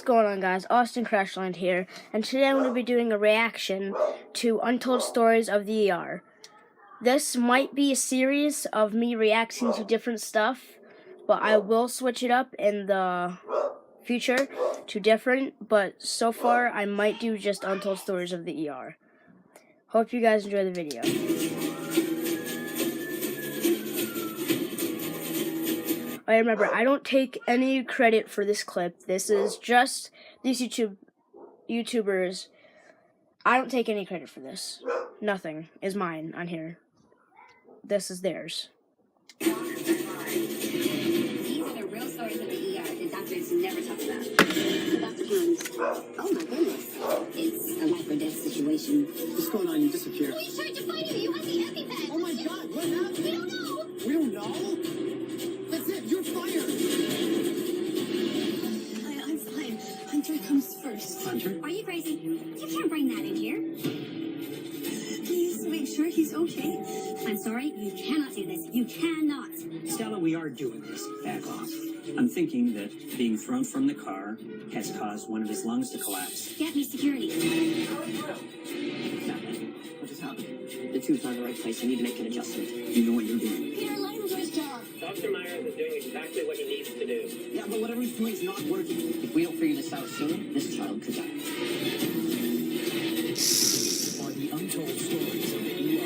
going on, guys? Austin Crashland here, and today I'm going to be doing a reaction to Untold Stories of the ER. This might be a series of me reacting to different stuff, but I will switch it up in the future to different, but so far I might do just Untold Stories of the ER. Hope you guys enjoy the video. Remember, I don't take any credit for this clip. This is just these YouTubers. I don't take any credit for this. Nothing is mine on here. This is theirs. These are the real stories of the ER that doctors never talk about. Dr. Jones, oh my goodness, it's a life or death situation. What's going on? You disappeared. Police tried to find you. You had the EpiPen. Oh my God! What happened? We don't know. We don't know. That's it. You're fired. I'm fine. Hunter comes first. Hunter? Are you crazy? You can't bring that in here. Please make sure he's okay. I'm sorry, you cannot do this. You cannot. Stella, we are doing this. Back off. I'm thinking that being thrown from the car has caused one of his lungs to collapse. Get me security. What just happened? The tube's not in the right place. I need to make an adjustment. You know what you're doing. Peter, let him do his job. Dr. Myers is doing exactly what he needs to do. Yeah, but whatever he's doing is not working. If we don't figure this out soon, this child could die. Are the untold stories of the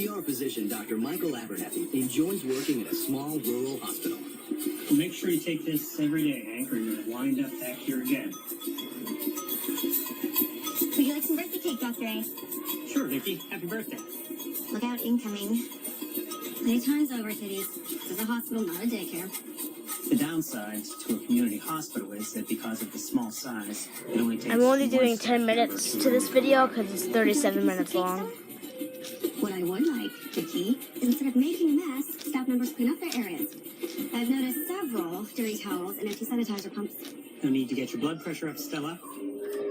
ER. ER physician Dr. Michael Abernethy enjoys working at a small rural hospital. Make sure you take this every day, Hank, or you're going to wind up back here again. Would you like some birthday cake, Dr. A? Sure, Vicky. Happy birthday. Look out, incoming. Many times over, kiddies. This is a hospital, not a daycare. The downside to a community hospital is that because of the small size, it only takes I'm only one doing step 10 minutes to this video because it's 37 minutes long. What I would like, Vicky, is instead of making a mess, staff members clean up their areas. I've noticed several dirty towels and empty sanitizer pumps. No need to get your blood pressure up, Stella.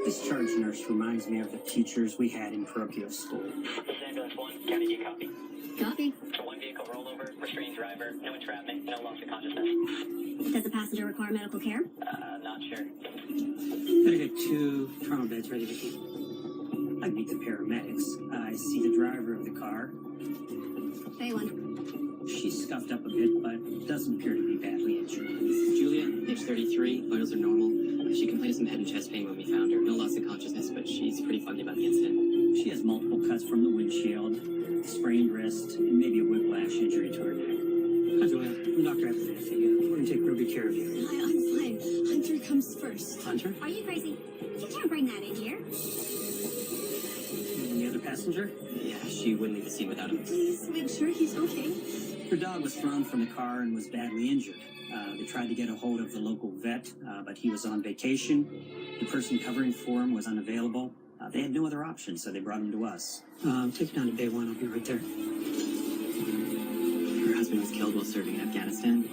This charge nurse reminds me of the teachers we had in parochial school. This is ambulance 1, County D copy. Copy. One vehicle rollover, restrained driver, no entrapment, no loss of consciousness. Does the passenger require medical care? Not sure. Better get 2 trauma beds ready, Vicky. I meet the paramedics. I see the driver of the car. A1. She's scuffed up a bit, but doesn't appear to be badly injured. Julia, age 33, vitals are normal. She complained of some head and chest pain when we found her. No loss of consciousness, but she's pretty funny about the incident. She has multiple cuts from the windshield, sprained wrist, and maybe a whiplash injury to her neck. Hi, Julia. I'm Dr. Abernethy. We're going to take real good care of you. I'm fine. Hunter comes first. Hunter? Are you crazy? You can't bring that in here. And the other passenger? Yeah, she wouldn't leave the scene without him. Please make sure he's okay. Her dog was thrown from the car and was badly injured. They tried to get a hold of the local vet, but he was on vacation. The person covering for him was unavailable. They had no other option, so they brought him to us. Take him down to Bay 1. I'll be right there. Her husband was killed while serving in Afghanistan.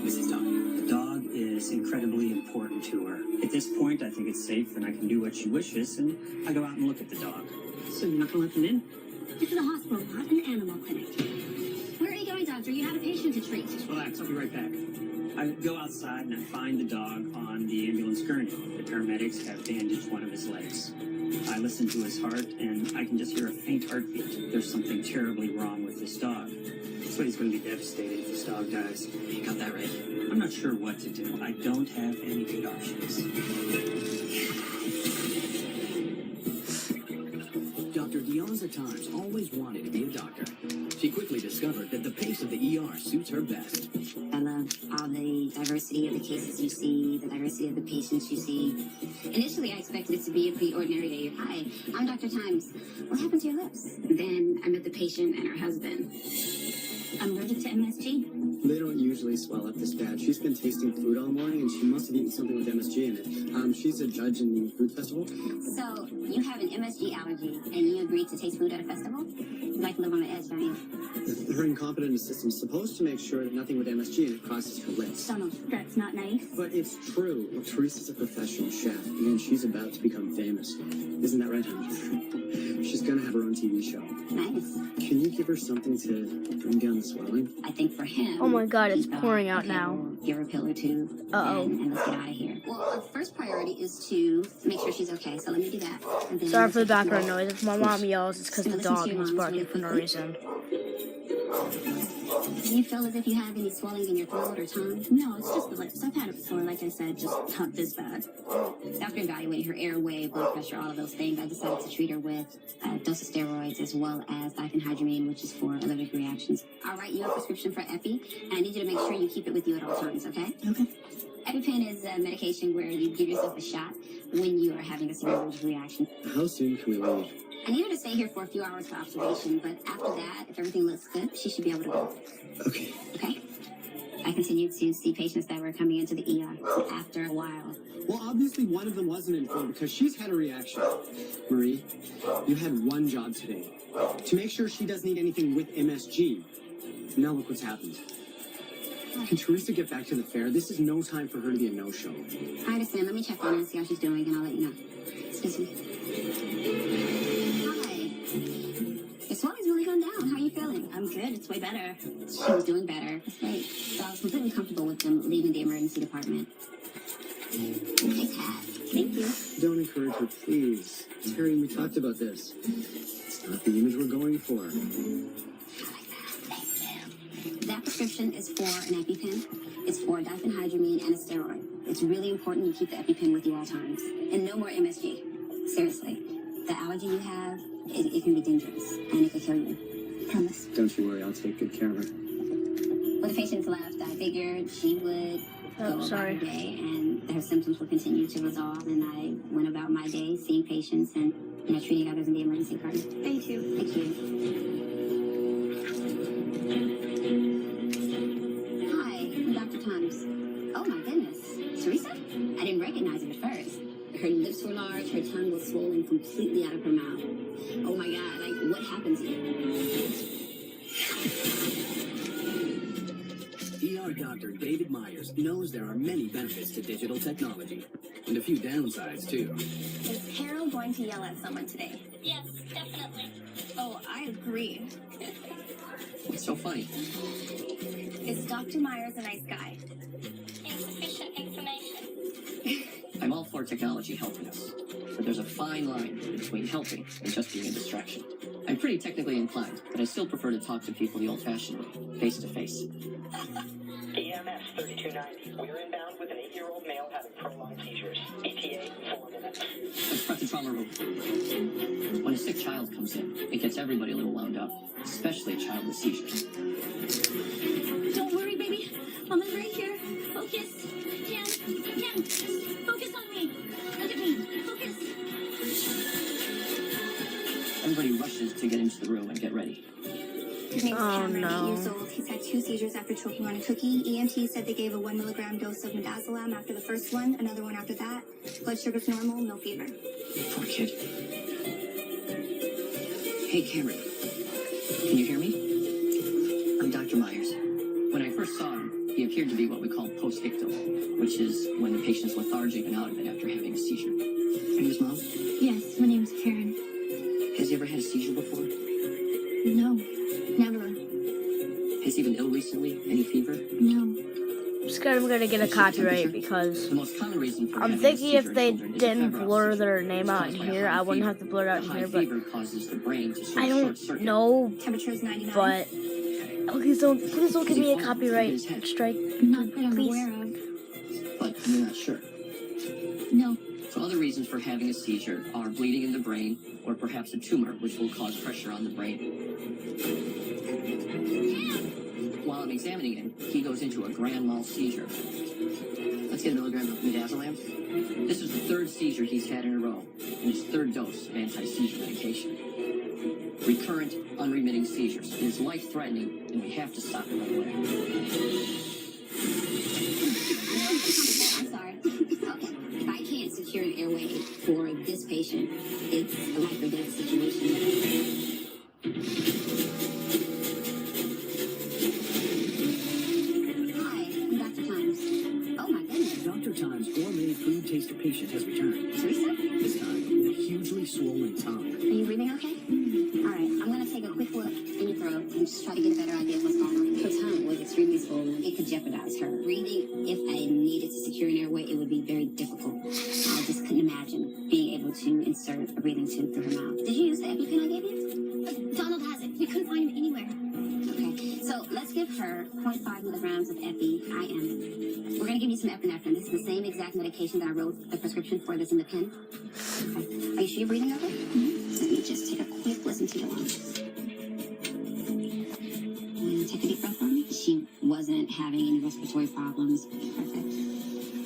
Who's his dog? The dog is incredibly important to her. At this point, I think it's safe and I can do what she wishes, and I go out and look at the dog. So you're not going to let them in? This is a hospital, not an animal clinic. Where are you going, doctor? You have a patient to treat. Relax, I'll be right back. I go outside and I find the dog on the ambulance gurney. The paramedics have bandaged one of his legs. I listen to his heart and I can just hear a faint heartbeat. There's something terribly wrong with this dog. So he's going to be devastated if this dog dies. You got that right. I'm not sure what to do. I don't have any good options. Dr. Deonza Times always wanted to be a doctor. She quickly discovered that the pace of the ER suits her best. I love all the diversity of the cases you see, the diversity of the patients you see. Initially, I expected it to be a pretty ordinary day. Hi, I'm Dr. Times. What happened to your lips? Then I met the patient and her husband. I'm allergic to MSG. They don't usually swell up this bad. She's been tasting food all morning, and she must have eaten something with MSG in it. She's a judge in the food festival. So, you have an MSG allergy, and you agreed to taste food at a festival? You like to live on the edge, don't you? Her incompetent assistant's supposed to make sure that nothing with MSG in it crosses her lips. Donald, that's not nice. But it's true. Teresa's a professional chef, and she's about to become famous. Isn't that right, honey? She's gonna have her own TV show. Nice. Can you give her something to bring down the swelling? I think for him, Oh my God, it's keep, pouring out okay, now. we'll give her a pill or two. Uh-oh. And let's get out of here. Well, our first priority is to make sure she's okay. So let me do that. And then Sorry for the we'll take background some- noise. If my mom yells, it's because the Listen to dog your is mom's barking really for no quickly. reason. Do you feel as if you have any swelling in your throat or tongue? No, it's just the lips. I've had it before, like I said, just not this bad. After evaluating her airway, blood pressure, all of those things, I decided to treat her with a dose of steroids as well as diphenhydramine, which is for allergic reactions. I'll write you a prescription for Epi, and I need you to make sure you keep it with you at all times, okay? Okay. EpiPen is a medication where you give yourself a shot when you are having a severe allergic reaction. How soon can we leave? I need her to stay here for a few hours for observation, but after that, if everything looks good, she should be able to go. Okay. Okay? I continue to see patients that were coming into the ER after a while. Well, obviously one of them wasn't informed because she's had a reaction. Marie, you had one job today. To make sure she doesn't need anything with MSG. Now look what's happened. Can Teresa get back to the fair? This is no time for her to be a no-show. I understand. Let me check on her and see how she's doing, and I'll let you know. Excuse me. Hi. Your swelling's really gone down. How are you feeling? I'm good. It's way better. She was doing better. That's great. So I was completely comfortable with them leaving the emergency department. Nice hat. Thank you. Don't encourage her, please. Terry, we talked about this. It's not the image we're going for. That prescription is for an EpiPen. It's for diphenhydramine and a steroid. It's really important you keep the EpiPen with you all times. And no more MSG. Seriously. The allergy you have, it can be dangerous. And it could kill you. Promise. Don't you worry, I'll take good care of her. When the patients left, I figured she would go about sorry. her day and her symptoms would continue to resolve. And I went about my day seeing patients and treating others in the emergency department. Thank you. Thank you. Hi, I'm Dr. Thomas. Oh my goodness. Teresa? I didn't recognize her at first. Her lips were large, her tongue was swollen completely out of her mouth. Oh my God, like what happened to you? ER Dr. David Myers knows there are many benefits to digital technology, and a few downsides too. Is Carol going to yell at someone today? Yes, definitely. Oh, I agree. What's so funny? Is Dr. Myers a nice guy? Insufficient information. I'm all for technology helping us, but there's a fine line between helping and just being a distraction. I'm pretty technically inclined, but I still prefer to talk to people the old-fashioned way, face-to-face. EMS 3290. We're inbound with an 8-year-old male having prolonged seizures. ETA 4 minutes. Let's prep the trauma room. When a sick child comes in, it gets everybody a little wound up, especially a child with seizures. Don't worry, baby. Mama's right here. Focus. Jen, just focus on me. Look at me. Focus. Everybody rushes to get into the room and get ready. His name's Oh, Cameron, no. 8 years old. He's had 2 seizures after choking on a cookie. EMT said they gave a 1 milligram dose of midazolam after the first one, another one after that. Blood sugar's normal, no fever. Poor kid. Hey, Cameron. Can you hear me? I'm Dr. Myers. When I first saw him, he appeared to be what we call post-ictal, which is when the patient's lethargic and out of it after having a seizure. Are you his mom? Yes, my name's Karen. Has he ever had a seizure before? No, never. Has he been ill recently? Any fever? No. I'm scared I'm gonna get a copyright because The most common reason for I'm having a thinking seizure if in they children is a didn't febrile blur seizure. their name It's out caused in by a here, high I wouldn't fever. have to blur it out in The high here, but fever causes the brain to sort I of don't short-circuit. know. Temperature is 99. But please don't give me a copyright strike. Not that I'm Please. aware of. But you're not sure. No. So other reasons for having a seizure are bleeding in the brain or perhaps a tumor which will cause pressure on the brain. While I'm examining him, he goes into a grand mal seizure. Let's get a milligram of midazolam. This is the 3rd seizure he's had in a row, and his 3rd dose of anti-seizure medication. Recurrent, unremitting seizures. It is life-threatening, and we have to stop it right away. I'm sorry. Okay. If I can't secure an airway for this patient, it's a life or death situation. Hi, I'm Dr. Times. Oh my goodness. Dr. Times gourmet food taster patient has returned. Teresa? This time with a hugely swollen tongue. Are you breathing okay? All right, I'm going to take a quick look in your throat and just try to get a better idea of what's going on. Her tongue was extremely swollen. It could jeopardize her breathing. If I needed to secure an airway, it would be very difficult. I just couldn't imagine being able to insert a breathing tube through her mouth. Did you use the EpiPen I gave you? Donald has it. We couldn't find him anywhere. Okay, so let's give her 0.5 milligrams of Epi IM. We're going to give you some epinephrine. This is the same exact medication that I wrote the prescription for that's in the pen. Okay. Are you sure you're breathing okay? Let me just take a quick listen to your lungs. Take a deep breath for me. She wasn't having any respiratory problems. Perfect.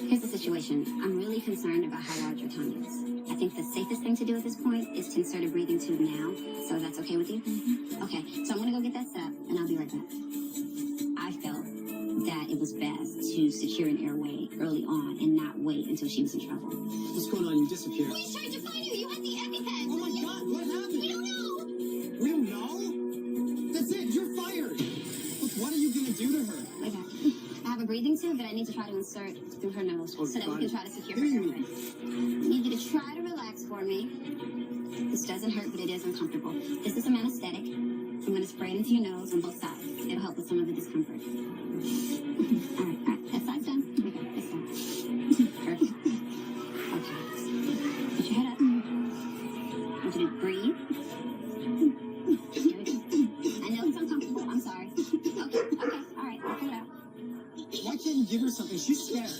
Here's the situation. I'm really concerned about how large your tongue is. I think the safest thing to do at this point is to insert a breathing tube now. So that's okay with you? Okay, so I'm gonna go get that set up and I'll be right back. I felt that it was best to secure an airway early on and not wait until she was in trouble. What's going on? You disappeared. Police tried to find you. You had the EpiPen. Oh my God, what happened? We don't know. We don't know? That's it, you're fired. Look, what are you gonna do to her? Okay. I have a breathing tube that I need to try to insert through her nose so that we can try to secure her airway. I need you to try to relax for me. This doesn't hurt, but it is uncomfortable. This is some anesthetic. I'm going to spray it into your nose on both sides. It'll help with some of the discomfort. All right. That side's done. Here we go. This side. Perfect. Okay. Put your head up. I want you to breathe. Here we go. I know it's uncomfortable. I'm sorry. Okay. All right. I'll pull it out. Why can't you give her something? She's scared.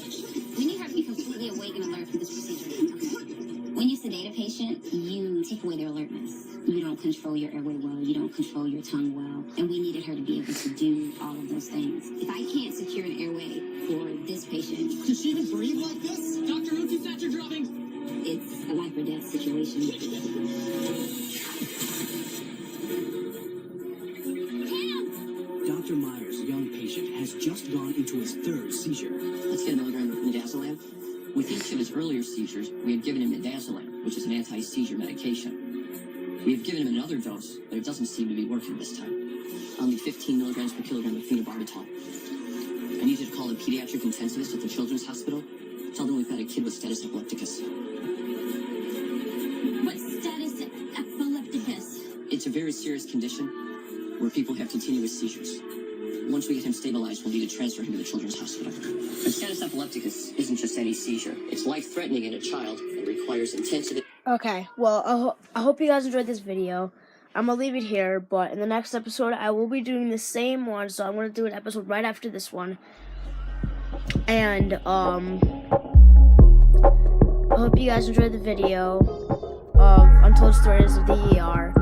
We need her to be completely awake and alert for this procedure. Okay? When you sedate a patient, you take away their alertness. You don't control your airway well. You don't control your tongue well. And we needed her to be able to do all of those things. If I can't secure an airway for this patient, Can she even breathe like this? Dr. Uzi, that's your dropping. it's a life or death situation. Dr. Meyer's young patient has just gone into his third seizure. Let's get a milligram of midazolam. With each of his earlier seizures, we had given him midazolam, which is an anti-seizure medication. We have given him another dose, but it doesn't seem to be working this time. I'll need 15 milligrams per kilogram of phenobarbital. I need you to call the pediatric intensivist at the Children's Hospital. Tell them we've got a kid with status epilepticus. What's status epilepticus? It's a very serious condition where people have continuous seizures. Once we get him stabilized, we'll need to transfer him to the Children's Hospital. But status epilepticus isn't just any seizure. It's life-threatening in a child and requires intensive... Okay, well, I hope you guys enjoyed this video. I'm going to leave it here, but in the next episode, I will be doing the same one, so I'm going to do an episode right after this one. And, I hope you guys enjoyed the video of Untold Stories of the ER,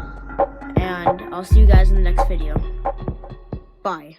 and I'll see you guys in the next video. Bye.